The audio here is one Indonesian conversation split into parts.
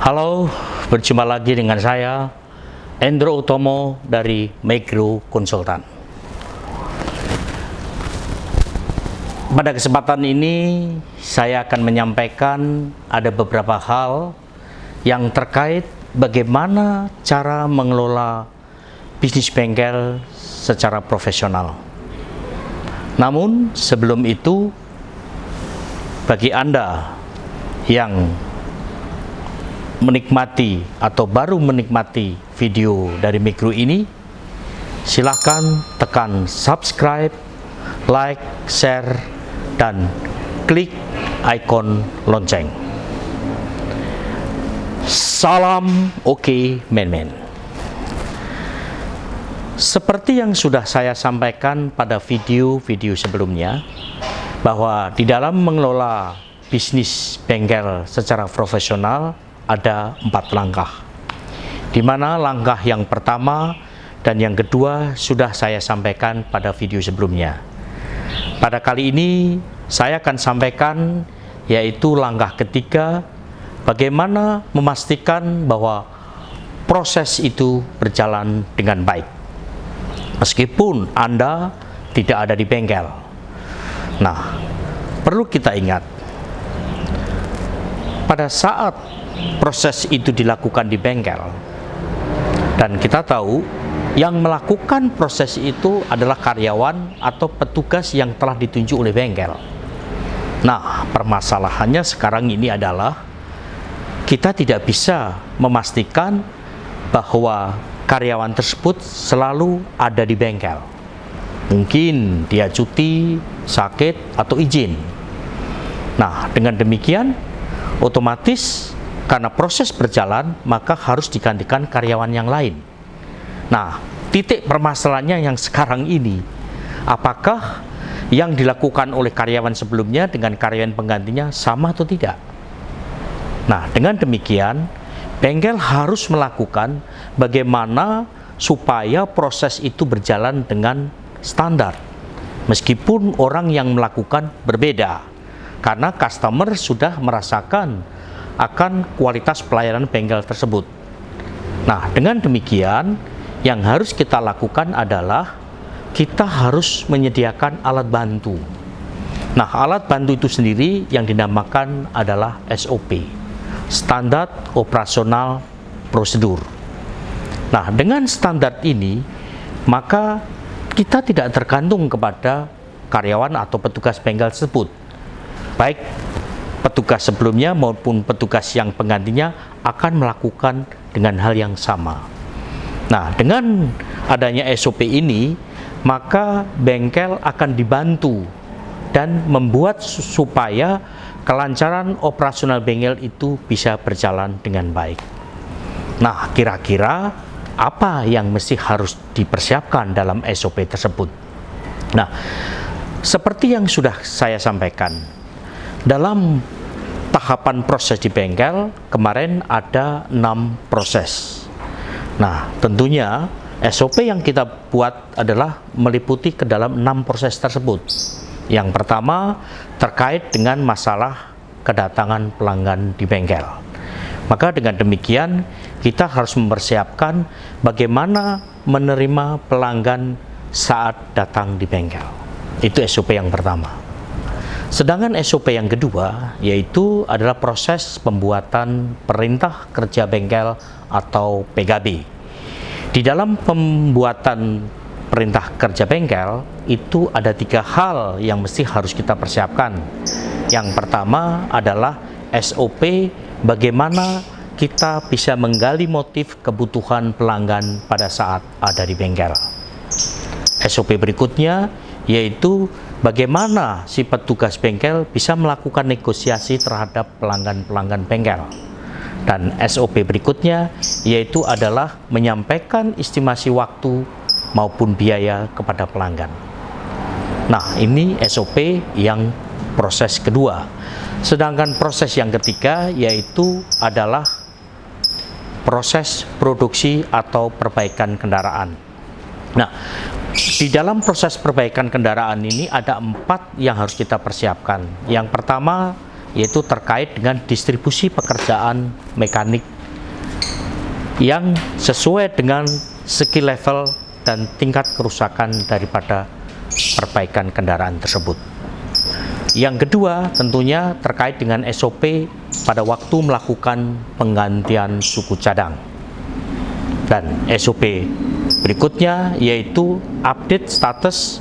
Halo, berjumpa lagi dengan saya, Endro Utomo dari Micro Konsultan. Pada kesempatan ini, saya akan menyampaikan ada beberapa hal yang terkait bagaimana cara mengelola bisnis bengkel secara profesional. Namun, sebelum itu, bagi Anda yang menikmati atau baru menikmati video dari Micro ini, silahkan tekan subscribe, like, share, dan klik ikon lonceng. Salam oke, men-men. Seperti yang sudah saya sampaikan pada video-video sebelumnya, bahwa di dalam mengelola bisnis bengkel secara profesional ada 4 langkah, di mana langkah yang pertama dan yang kedua sudah saya sampaikan pada video sebelumnya. Pada kali ini saya akan sampaikan yaitu langkah ketiga, bagaimana memastikan bahwa proses itu berjalan dengan baik meskipun Anda tidak ada di bengkel. Nah, perlu kita ingat, pada saat proses itu dilakukan di bengkel, dan kita tahu yang melakukan proses itu adalah karyawan atau petugas yang telah ditunjuk oleh bengkel. Nah, permasalahannya sekarang ini adalah kita tidak bisa memastikan bahwa karyawan tersebut selalu ada di bengkel. Mungkin dia cuti, sakit, atau izin. Nah, dengan demikian otomatis karena proses berjalan, maka harus digantikan karyawan yang lain. Nah, titik permasalahannya yang sekarang ini, apakah yang dilakukan oleh karyawan sebelumnya dengan karyawan penggantinya sama atau tidak? Nah, dengan demikian, bengkel harus melakukan bagaimana supaya proses itu berjalan dengan standar, meskipun orang yang melakukan berbeda, karena customer sudah merasakan akan kualitas pelayanan bengkel tersebut. Nah, dengan demikian yang harus kita lakukan adalah kita harus menyediakan alat bantu. Nah, alat bantu itu sendiri yang dinamakan adalah SOP, Standar Operasional Prosedur. Nah, dengan standar ini maka kita tidak tergantung kepada karyawan atau petugas bengkel tersebut, baik petugas sebelumnya maupun petugas yang penggantinya akan melakukan dengan hal yang sama. Nah, dengan adanya SOP ini, maka bengkel akan dibantu dan membuat supaya kelancaran operasional bengkel itu bisa berjalan dengan baik. Nah, kira-kira apa yang mesti harus dipersiapkan dalam SOP tersebut? Nah, seperti yang sudah saya sampaikan, dalam tahapan proses di bengkel, kemarin ada 6 proses. Nah, tentunya SOP yang kita buat adalah meliputi ke dalam 6 proses tersebut. Yang pertama, terkait dengan masalah kedatangan pelanggan di bengkel. Maka dengan demikian, kita harus mempersiapkan bagaimana menerima pelanggan saat datang di bengkel. Itu SOP yang pertama. Sedangkan SOP yang kedua yaitu adalah proses pembuatan perintah kerja bengkel atau PKB. Di dalam pembuatan perintah kerja bengkel itu ada 3 hal yang mesti harus kita persiapkan. Yang pertama adalah SOP bagaimana kita bisa menggali motif kebutuhan pelanggan pada saat ada di bengkel. SOP berikutnya yaitu bagaimana si petugas bengkel bisa melakukan negosiasi terhadap pelanggan-pelanggan bengkel. Dan SOP berikutnya yaitu adalah menyampaikan estimasi waktu maupun biaya kepada pelanggan. Nah, ini SOP yang proses kedua. Sedangkan proses yang ketiga yaitu adalah proses produksi atau perbaikan kendaraan. Nah, di dalam proses perbaikan kendaraan ini ada 4 yang harus kita persiapkan. Yang pertama yaitu terkait dengan distribusi pekerjaan mekanik yang sesuai dengan skill level dan tingkat kerusakan daripada perbaikan kendaraan tersebut. Yang kedua tentunya terkait dengan SOP pada waktu melakukan penggantian suku cadang. Dan SOP berikutnya yaitu update status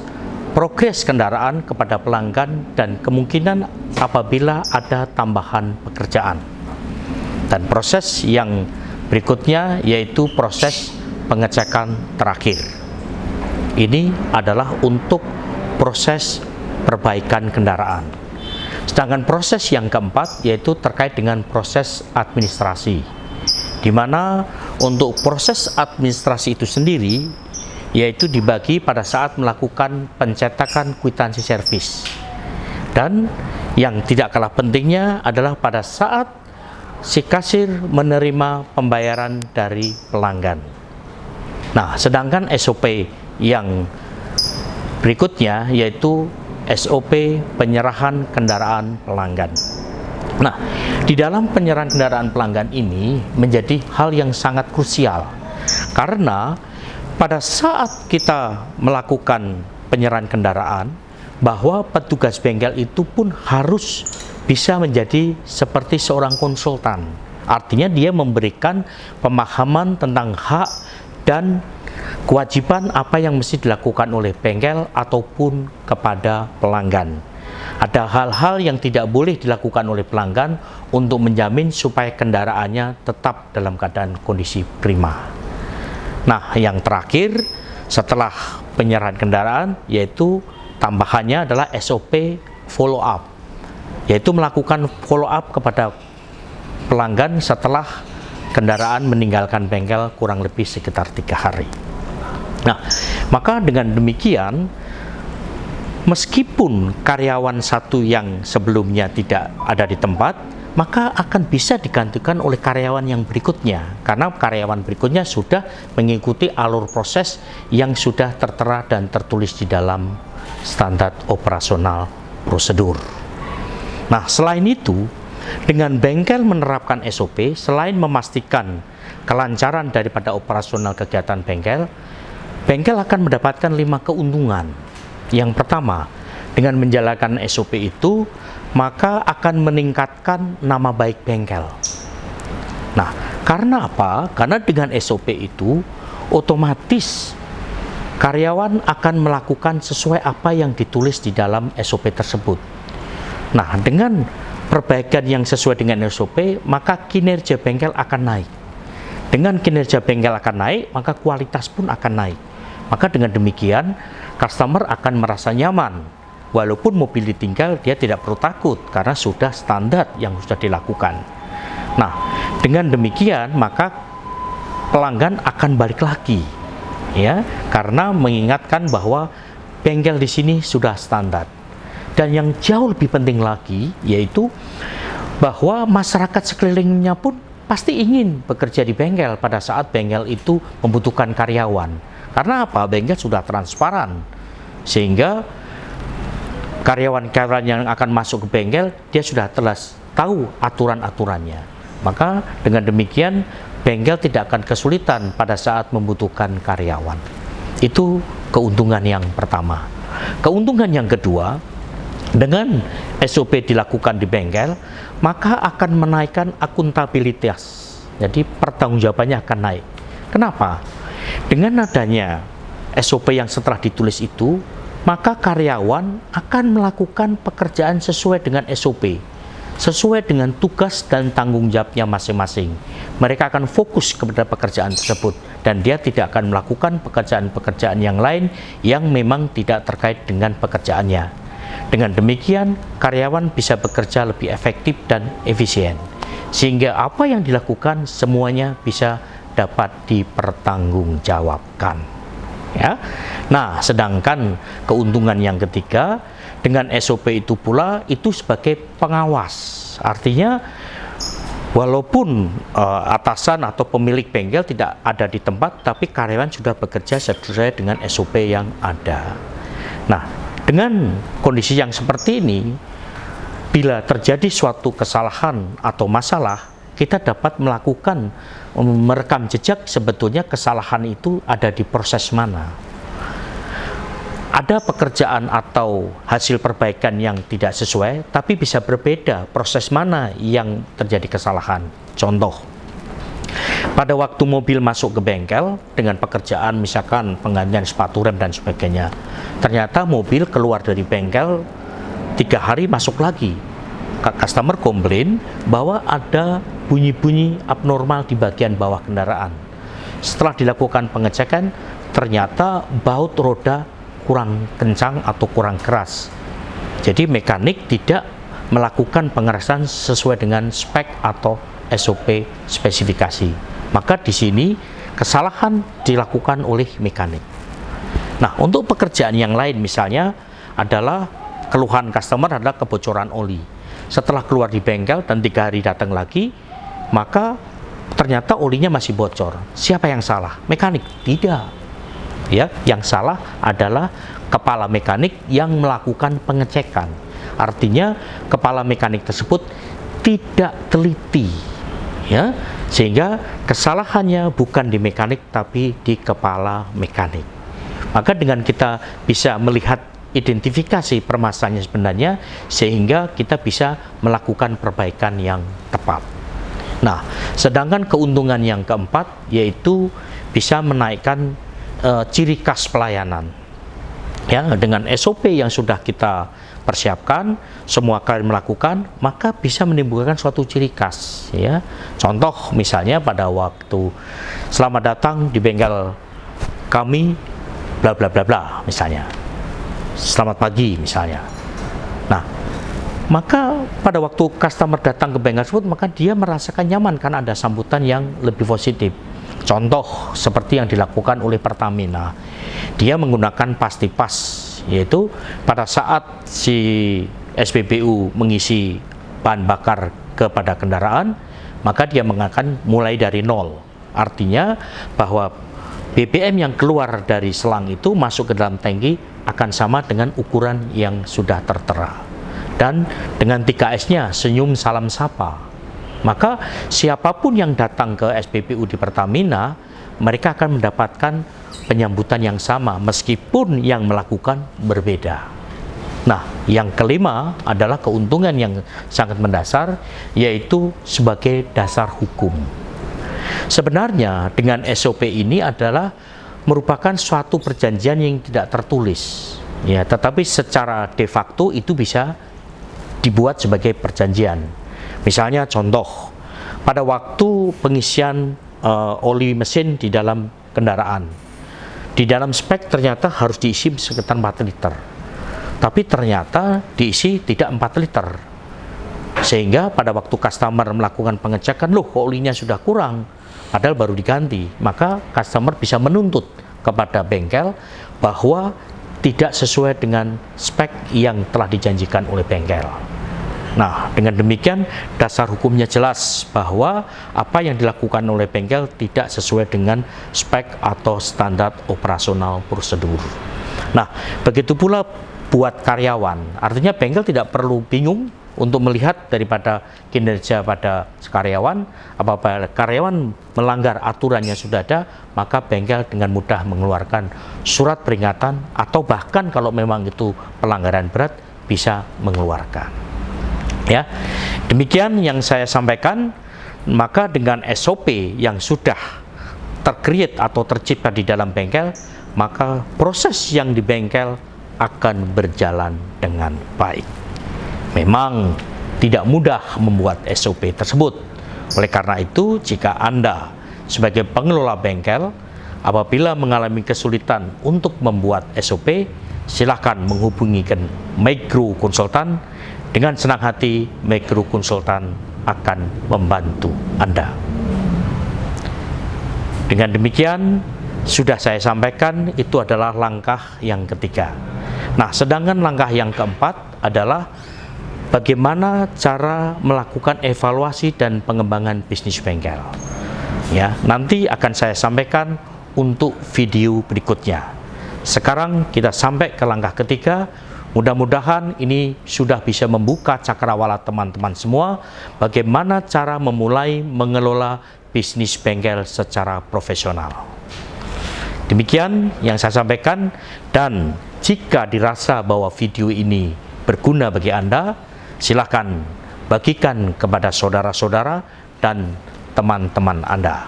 progres kendaraan kepada pelanggan dan kemungkinan apabila ada tambahan pekerjaan. Dan proses yang berikutnya yaitu proses pengecekan terakhir. Ini adalah untuk proses perbaikan kendaraan. Sedangkan proses yang keempat yaitu terkait dengan proses administrasi, di mana untuk proses administrasi itu sendiri yaitu dibagi pada saat melakukan pencetakan kwitansi servis, dan yang tidak kalah pentingnya adalah pada saat si kasir menerima pembayaran dari pelanggan. Nah, sedangkan SOP yang berikutnya yaitu SOP penyerahan kendaraan pelanggan. Nah, di dalam penyerahan kendaraan pelanggan ini menjadi hal yang sangat krusial, karena pada saat kita melakukan penyerahan kendaraan, bahwa petugas bengkel itu pun harus bisa menjadi seperti seorang konsultan. Artinya dia memberikan pemahaman tentang hak dan kewajiban apa yang mesti dilakukan oleh bengkel ataupun kepada pelanggan. Ada hal-hal yang tidak boleh dilakukan oleh pelanggan untuk menjamin supaya kendaraannya tetap dalam keadaan kondisi prima. Nah, yang terakhir setelah penyerahan kendaraan yaitu tambahannya adalah SOP follow up, yaitu melakukan follow up kepada pelanggan setelah kendaraan meninggalkan bengkel kurang lebih sekitar 3 hari. Nah, maka dengan demikian, meskipun karyawan satu yang sebelumnya tidak ada di tempat, maka akan bisa digantikan oleh karyawan yang berikutnya, karena karyawan berikutnya sudah mengikuti alur proses yang sudah tertera dan tertulis di dalam standar operasional prosedur. Nah, selain itu, dengan bengkel menerapkan SOP, selain memastikan kelancaran daripada operasional kegiatan bengkel, bengkel akan mendapatkan 5 keuntungan. Yang pertama, dengan menjalankan SOP itu, maka akan meningkatkan nama baik bengkel. Nah, karena apa? Karena dengan SOP itu, otomatis karyawan akan melakukan sesuai apa yang ditulis di dalam SOP tersebut. Nah, dengan perbaikan yang sesuai dengan SOP, maka kinerja bengkel akan naik. Dengan kinerja bengkel akan naik, maka kualitas pun akan naik. Maka dengan demikian, customer akan merasa nyaman. Walaupun mobil ditinggal, dia tidak perlu takut karena sudah standar yang sudah dilakukan. Nah, dengan demikian, maka pelanggan akan balik lagi, ya, karena mengingatkan bahwa bengkel di sini sudah standar. Dan yang jauh lebih penting lagi, yaitu bahwa masyarakat sekelilingnya pun pasti ingin bekerja di bengkel pada saat bengkel itu membutuhkan karyawan. Karena apa? Bengkel sudah transparan, sehingga karyawan-karyawan yang akan masuk ke bengkel, dia sudah jelas tahu aturan-aturannya. Maka dengan demikian, bengkel tidak akan kesulitan pada saat membutuhkan karyawan. Itu keuntungan yang pertama. Keuntungan yang kedua, dengan SOP dilakukan di bengkel, maka akan menaikkan akuntabilitas. Jadi pertanggungjawabannya akan naik. Kenapa? Dengan adanya SOP yang setelah ditulis itu, maka karyawan akan melakukan pekerjaan sesuai dengan SOP, sesuai dengan tugas dan tanggung jawabnya masing-masing. Mereka akan fokus kepada pekerjaan tersebut, dan dia tidak akan melakukan pekerjaan-pekerjaan yang lain yang memang tidak terkait dengan pekerjaannya. Dengan demikian, karyawan bisa bekerja lebih efektif dan efisien, sehingga apa yang dilakukan semuanya bisa dapat dipertanggungjawabkan. Ya. Nah, sedangkan keuntungan yang ketiga, dengan SOP itu pula itu sebagai pengawas. Artinya walaupun atasan atau pemilik bengkel tidak ada di tempat, tapi karyawan sudah bekerja sesuai dengan SOP yang ada. Nah, dengan kondisi yang seperti ini, bila terjadi suatu kesalahan atau masalah, kita dapat merekam jejak sebetulnya kesalahan itu ada di proses mana. Ada pekerjaan atau hasil perbaikan yang tidak sesuai, tapi bisa berbeda proses mana yang terjadi kesalahan. Contoh, pada waktu mobil masuk ke bengkel dengan pekerjaan misalkan penggantian sepatu rem dan sebagainya, ternyata mobil keluar dari bengkel 3 hari masuk lagi. Customer komplain bahwa ada bunyi-bunyi abnormal di bagian bawah kendaraan. Setelah dilakukan pengecekan, ternyata baut roda kurang kencang atau kurang keras. Jadi mekanik tidak melakukan pengerasan sesuai dengan spek atau SOP spesifikasi. Maka di sini kesalahan dilakukan oleh mekanik. Nah, untuk pekerjaan yang lain misalnya adalah keluhan customer adalah kebocoran oli. Setelah keluar di bengkel dan 3 hari datang lagi, maka ternyata olinya masih bocor. Siapa yang salah? Mekanik? Tidak. Ya, yang salah adalah kepala mekanik yang melakukan pengecekan. Artinya kepala mekanik tersebut tidak teliti, ya, sehingga kesalahannya bukan di mekanik tapi di kepala mekanik. Maka dengan kita bisa melihat identifikasi permasalahannya sebenarnya, sehingga kita bisa melakukan perbaikan yang tepat. Nah, sedangkan keuntungan yang keempat yaitu bisa menaikkan ciri khas pelayanan. Ya, dengan SOP yang sudah kita persiapkan, semua kalian melakukan, maka bisa menimbulkan suatu ciri khas. Ya, contoh misalnya pada waktu selamat datang di bengkel kami, bla bla bla bla, misalnya. Selamat pagi misalnya. Nah, maka pada waktu customer datang ke bengkel tersebut, maka dia merasakan nyaman karena ada sambutan yang lebih positif. Contoh seperti yang dilakukan oleh Pertamina, dia menggunakan pasti pas, yaitu pada saat si SPBU mengisi bahan bakar kepada kendaraan, maka dia mengatakan mulai dari 0. Artinya bahwa BBM yang keluar dari selang itu masuk ke dalam tangki akan sama dengan ukuran yang sudah tertera. Dan dengan 3S-nya, senyum, salam, sapa. Maka siapapun yang datang ke SPBU di Pertamina, mereka akan mendapatkan penyambutan yang sama meskipun yang melakukan berbeda. Nah, yang kelima adalah keuntungan yang sangat mendasar, yaitu sebagai dasar hukum. Sebenarnya dengan SOP ini adalah merupakan suatu perjanjian yang tidak tertulis, ya, tetapi secara de facto itu bisa dibuat sebagai perjanjian. Misalnya contoh, pada waktu pengisian oli mesin di dalam kendaraan, di dalam spek ternyata harus diisi sekitar 4 liter, tapi ternyata diisi tidak 4 liter, sehingga pada waktu customer melakukan pengecekan, loh kok olinya sudah kurang, padahal baru diganti, maka customer bisa menuntut kepada bengkel bahwa tidak sesuai dengan spek yang telah dijanjikan oleh bengkel. Nah, dengan demikian dasar hukumnya jelas bahwa apa yang dilakukan oleh bengkel tidak sesuai dengan spek atau standar operasional prosedur. Nah, begitu pula buat karyawan, artinya bengkel tidak perlu bingung untuk melihat daripada kinerja pada karyawan. Apabila karyawan melanggar aturan yang sudah ada, maka bengkel dengan mudah mengeluarkan surat peringatan, atau bahkan kalau memang itu pelanggaran berat bisa mengeluarkan. Ya, demikian yang saya sampaikan. Maka dengan SOP yang sudah tercreate atau tercipta di dalam bengkel, maka proses yang di bengkel akan berjalan dengan baik. Memang tidak mudah membuat SOP tersebut. Oleh karena itu, jika Anda sebagai pengelola bengkel apabila mengalami kesulitan untuk membuat SOP, silakan menghubungi Micro Konsultan. Dengan senang hati, Micro Konsultan akan membantu Anda. Dengan demikian, sudah saya sampaikan, itu adalah langkah yang ketiga. Nah, sedangkan langkah yang keempat adalah bagaimana cara melakukan evaluasi dan pengembangan bisnis bengkel. Ya, nanti akan saya sampaikan untuk video berikutnya. Sekarang kita sampai ke langkah ketiga, Mudah-mudahan ini sudah bisa membuka cakrawala teman-teman semua bagaimana cara memulai mengelola bisnis bengkel secara profesional. Demikian yang saya sampaikan, dan jika dirasa bahwa video ini berguna bagi Anda, silakan bagikan kepada saudara-saudara dan teman-teman Anda.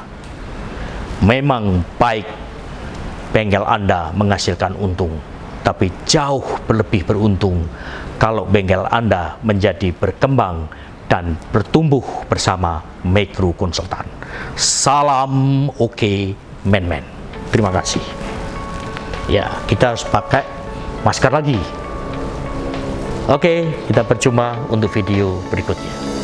Memang baik bengkel Anda menghasilkan untung, tapi jauh lebih beruntung kalau bengkel Anda menjadi berkembang dan bertumbuh bersama Micro Konsultan. Salam oke, men-men. Terima kasih. Ya, kita harus pakai masker lagi. Oke, kita berjumpa untuk video berikutnya.